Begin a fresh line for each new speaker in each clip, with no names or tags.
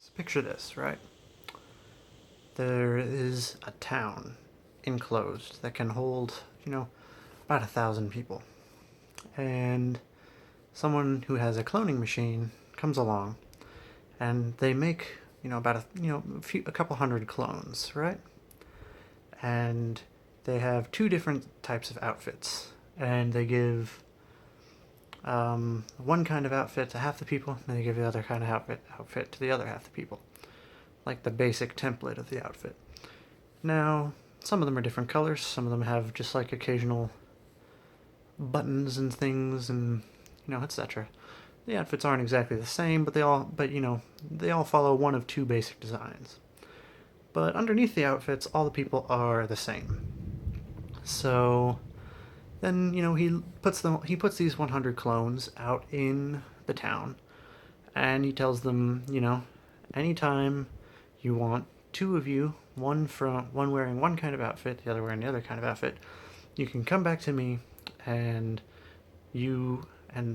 So picture this, right? There is a town enclosed that can hold, about 1,000 people. And someone who has a cloning machine comes along and they make, about a couple hundred clones, right? And they have two different types of outfits. And they give one kind of outfit to half the people, and they give the other kind of outfit to the other half the people. Like the basic template of the outfit. Now, some of them are different colors. Some of them have just like occasional buttons and things, and etc. The outfits aren't exactly the same, but they all follow one of two basic designs. But underneath the outfits, all the people are the same. So then he puts these 100 clones out in the town, and he tells them, anytime you want two of you, one wearing one kind of outfit, the other wearing the other kind of outfit, you can come back to me, and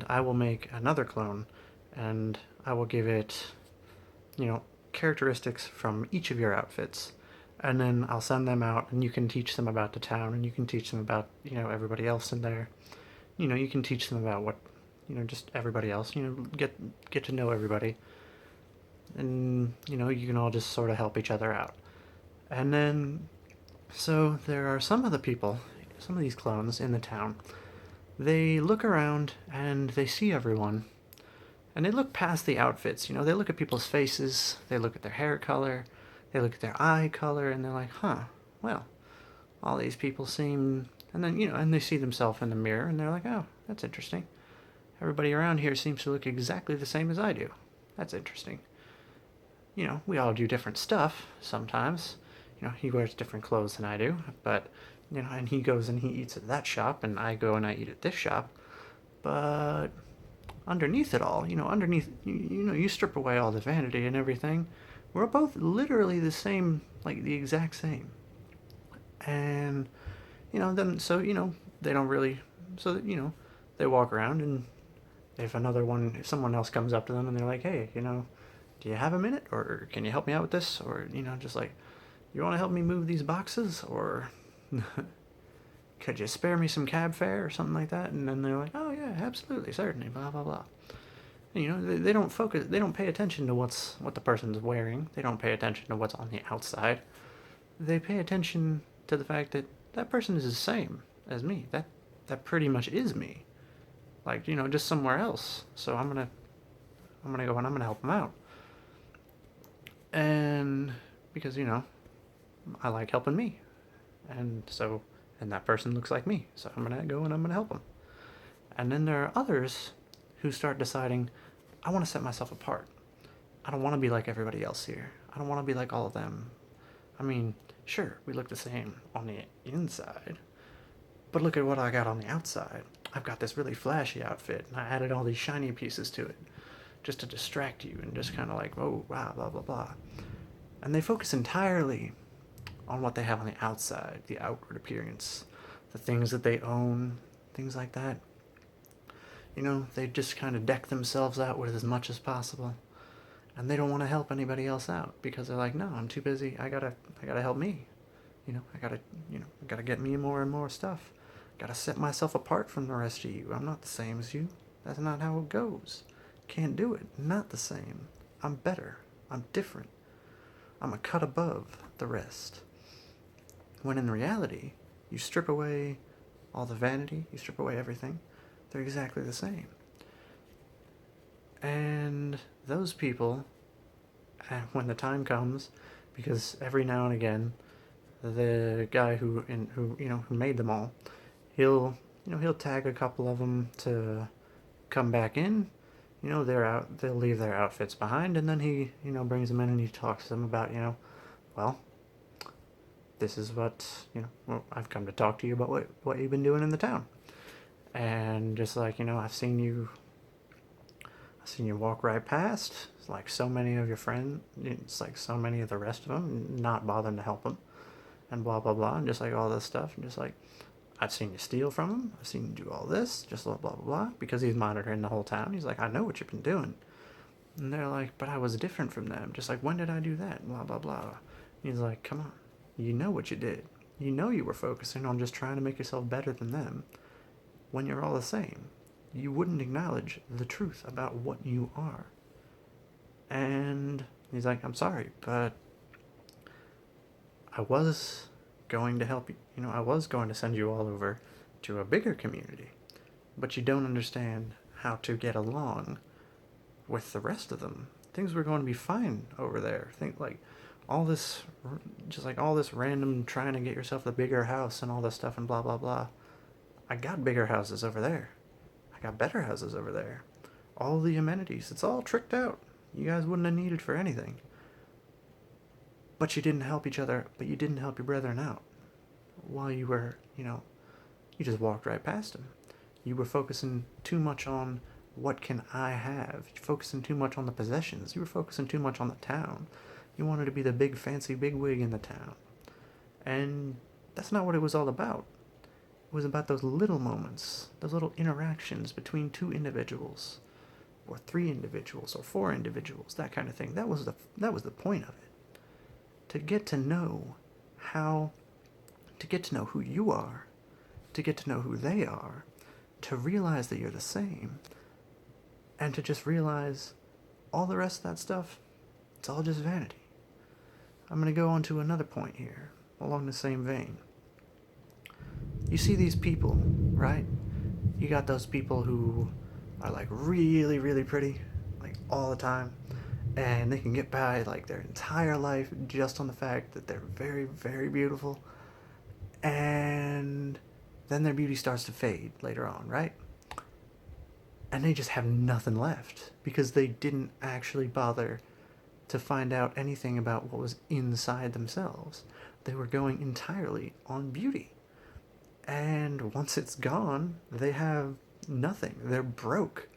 I will make another clone, and I will give it, you know, characteristics from each of your outfits, and then I'll send them out, and you can teach them about the town, and you can teach them about everybody else in there. You can teach them about what just everybody else. Get to know everybody, and you can all just sort of help each other out. And then, so there are some of the people, some of these clones in the town. They look around and they see everyone, and they look past the outfits. They look at people's faces, they look at their hair color, they look at their eye color, and they're like, huh, well, all these people seem. And then, and they see themselves in the mirror, and they're like, oh, that's interesting. Everybody around here seems to look exactly the same as I do. That's interesting. We all do different stuff sometimes. He wears different clothes than I do, but, and he goes and he eats at that shop, and I go and I eat at this shop. But underneath it all, you strip away all the vanity and everything. We're both literally the same, like the exact same. And, then, so, they don't really, so, they walk around, and if someone else comes up to them and they're like, hey, do you have a minute, or can you help me out with this, or just like, you want to help me move these boxes, or could you spare me some cab fare or something like that? And then they're like, oh yeah, absolutely, certainly, blah blah blah. And, they don't focus, they don't pay attention to what the person's wearing, they don't pay attention to what's on the outside. They pay attention to the fact that that person is the same as me. That pretty much is me, like, just somewhere else. So I'm gonna go and I'm gonna help them out. And because I like helping me, and so, and that person looks like me, so I'm gonna go and I'm gonna help them. And then there are others who start deciding, I want to set myself apart. I don't want to be like everybody else here. I don't want to be like all of them. I mean, sure, we look the same on the inside, but look at what I got on the outside. I've got this really flashy outfit, and I added all these shiny pieces to it just to distract you and just kind of like, oh, wow, blah, blah, blah. And they focus entirely on what they have on the outside, the outward appearance, the things that they own, things like that. They just kind of deck themselves out with as much as possible. And they don't want to help anybody else out because they're like, no, I'm too busy. I gotta help me. I gotta get me more and more stuff. Gotta set myself apart from the rest of you. I'm not the same as you. That's not how it goes. Can't do it. Not the same. I'm better. I'm different. I'm a cut above the rest. When in reality, you strip away all the vanity, you strip away everything, they're exactly the same. And those people, when the time comes, because every now and again, the guy who made them all, he'll tag a couple of them to come back in. They'll leave their outfits behind, and then he brings them in and he talks to them about well, this is what I've come to talk to you about what you've been doing in the town. And just like, I've seen you walk right past. It's like so many of your friends, it's like so many of the rest of them not bothering to help them, and blah blah blah, and just like all this stuff, and just like, I've seen you steal from them, I've seen you do all this, just blah blah blah, because he's monitoring the whole town. He's like, I know what you've been doing. And they're like, but I was different from them. Just like, when did I do that? Blah, blah, blah. He's like, come on. You know what you did. You know you were focusing on just trying to make yourself better than them when you're all the same. You wouldn't acknowledge the truth about what you are. And he's like, I'm sorry, but I was going to help you. You know, I was going to send you all over to a bigger community, but you don't understand how to get along with the rest of them. Things were going to be fine over there. Think like all this, just like all this random trying to get yourself a bigger house and all this stuff and blah blah blah. I got bigger houses over there. I got better houses over there. All the amenities, it's all tricked out. You guys wouldn't have needed for anything. But you didn't help each other, but you didn't help your brethren out. While you were, you just walked right past them. You were focusing too much on what can I have. You're focusing too much on the possessions. You were focusing too much on the town. You wanted to be the big fancy bigwig in the town. And that's not what it was all about. It was about those little moments, those little interactions between two individuals, or three individuals, or four individuals, that kind of thing. That was the point of it. To get to know who you are, to get to know who they are, to realize that you're the same, and to just realize all the rest of that stuff, it's all just vanity. I'm going to go on to another point here, along the same vein. You see these people, right? You got those people who are like really, really pretty, like all the time, and they can get by like their entire life just on the fact that they're very, very beautiful, and then their beauty starts to fade later on, right? And they just have nothing left because they didn't actually bother to find out anything about what was inside themselves. They were going entirely on beauty. And once it's gone, they have nothing. They're broke.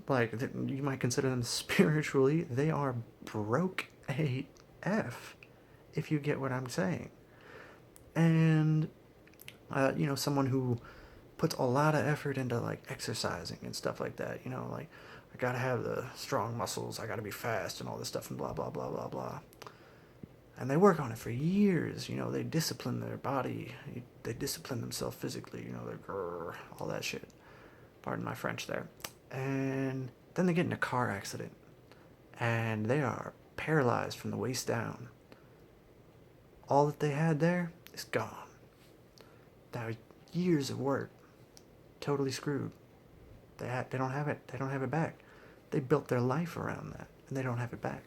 Like, you might consider them spiritually, they are broke AF, if you get what I'm saying. And, someone who puts a lot of effort into, like, exercising and stuff like that, like, I gotta have the strong muscles, I gotta be fast and all this stuff and blah, blah, blah, blah, blah. And they work on it for years, they discipline their body, they discipline themselves physically, they're all that shit. Pardon my French there. And then they get in a car accident, and they are paralyzed from the waist down. All that they had there is gone. That was years of work, totally screwed. They don't have it. They don't have it back. They built their life around that, and they don't have it back.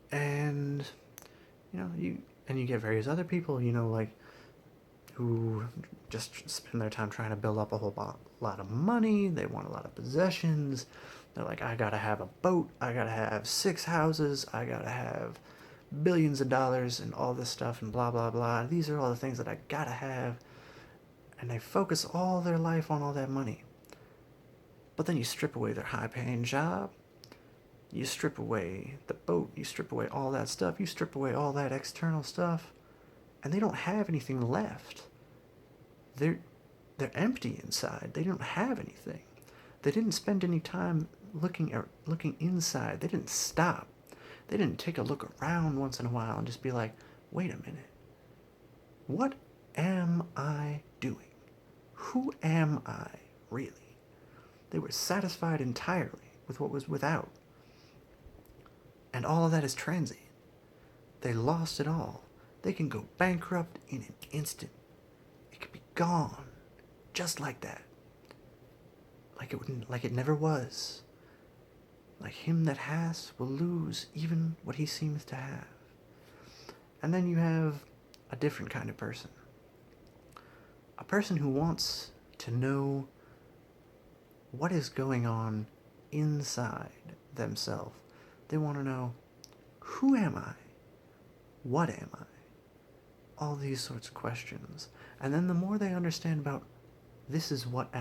And you get various other people, like, who just spend their time trying to build up a whole lot of money. They want a lot of possessions. They're like, I gotta have a boat. I gotta have 6 houses. I gotta have billions of dollars and all this stuff and blah, blah, blah. These are all the things that I gotta have. And they focus all their life on all that money. But then you strip away their high-paying job. You strip away the boat. You strip away all that stuff. You strip away all that external stuff. And they don't have anything left. They're empty inside. They don't have anything. They didn't spend any time looking inside. They didn't stop. They didn't take a look around once in a while and just be like, wait a minute. What am I doing? Who am I, really? They were satisfied entirely with what was without. And all of that is transient. They lost it all. They can go bankrupt in an instant. It could be gone. Just like that. Like it never was. Like him that has will lose even what he seems to have. And then you have a different kind of person. A person who wants to know what is going on inside themselves. They want to know, who am I? What am I? All these sorts of questions. And then the more they understand about, this is what I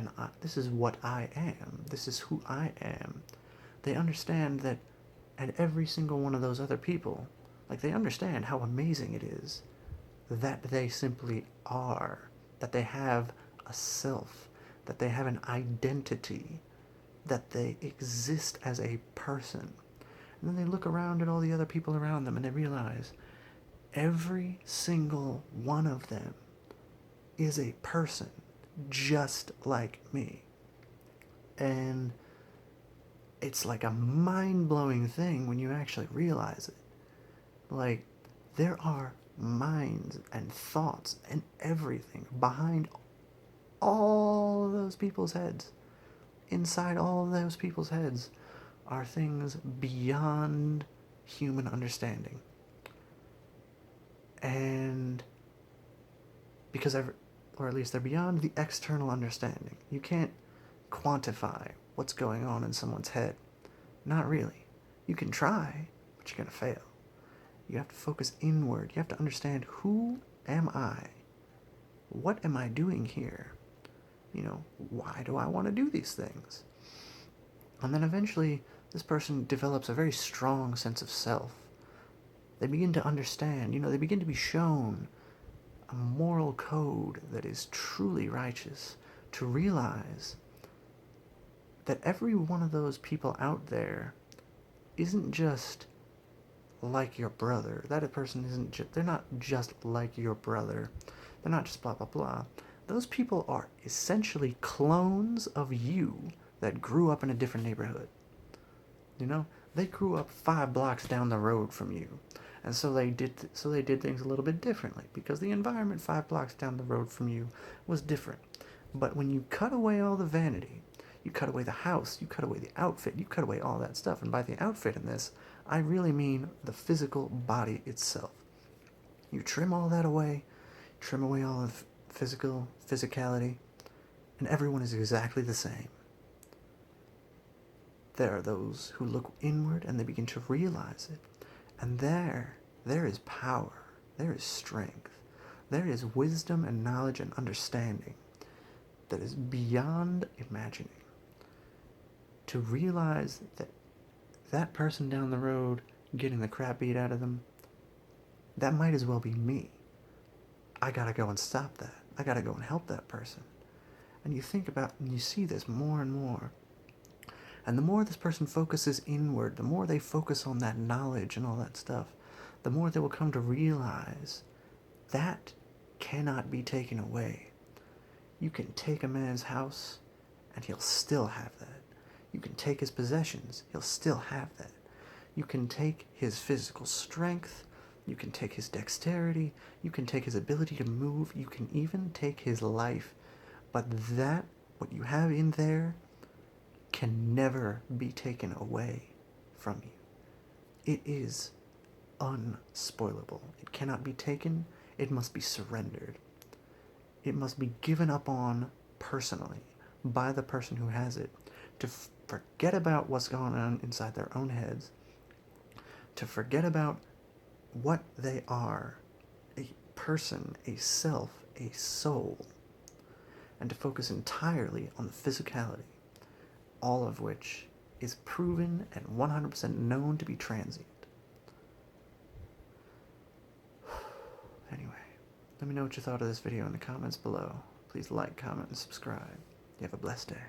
am, this is who I am, they understand that, and every single one of those other people, like, they understand how amazing it is that they simply are, that they have a self, that they have an identity, that they exist as a person. And then they look around at all the other people around them and they realize every single one of them is a person just like me. And it's like a mind-blowing thing when you actually realize it. Like, there are minds and thoughts and everything behind all of those people's heads. Inside all of those people's heads are things beyond human understanding. And because or at least they're beyond the external understanding. You can't quantify what's going on in someone's head. Not really. You can try, but you're going to fail. You have to focus inward. You have to understand, who am I? What am I doing here? You know, why do I want to do these things? And then eventually, this person develops a very strong sense of self. They begin to understand, they begin to be shown a moral code that is truly righteous, to realize that every one of those people out there isn't just like your brother. That person isn't they're not just like your brother. They're not just blah, blah, blah. Those people are essentially clones of you that grew up in a different neighborhood. They grew up 5 blocks down the road from you. And so they did things a little bit differently, because the environment 5 blocks down the road from you was different. But when you cut away all the vanity, you cut away the house, you cut away the outfit, you cut away all that stuff. And by the outfit in this, I really mean the physical body itself. You trim all that away, trim away all of physicality, and everyone is exactly the same. There are those who look inward and they begin to realize it. And there is power, there is strength, there is wisdom and knowledge and understanding that is beyond imagining. To realize that that person down the road getting the crap beat out of them, that might as well be me. I gotta go and stop that. I gotta go and help that person. And you think about, and you see this more and more. And the more this person focuses inward, the more they focus on that knowledge and all that stuff, the more they will come to realize that cannot be taken away. You can take a man's house, and he'll still have that. You can take his possessions, he'll still have that. You can take his physical strength, you can take his dexterity, you can take his ability to move, you can even take his life. But that, what you have in there, can never be taken away from you. It is unspoilable. It cannot be taken. It must be surrendered. It must be given up on personally by the person who has it, to forget about what's going on inside their own heads, to forget about what they are, a person, a self, a soul, and to focus entirely on the physicality, all of which is proven and 100% known to be transient. Anyway, let me know what you thought of this video in the comments below. Please like, comment, and subscribe. You have a blessed day.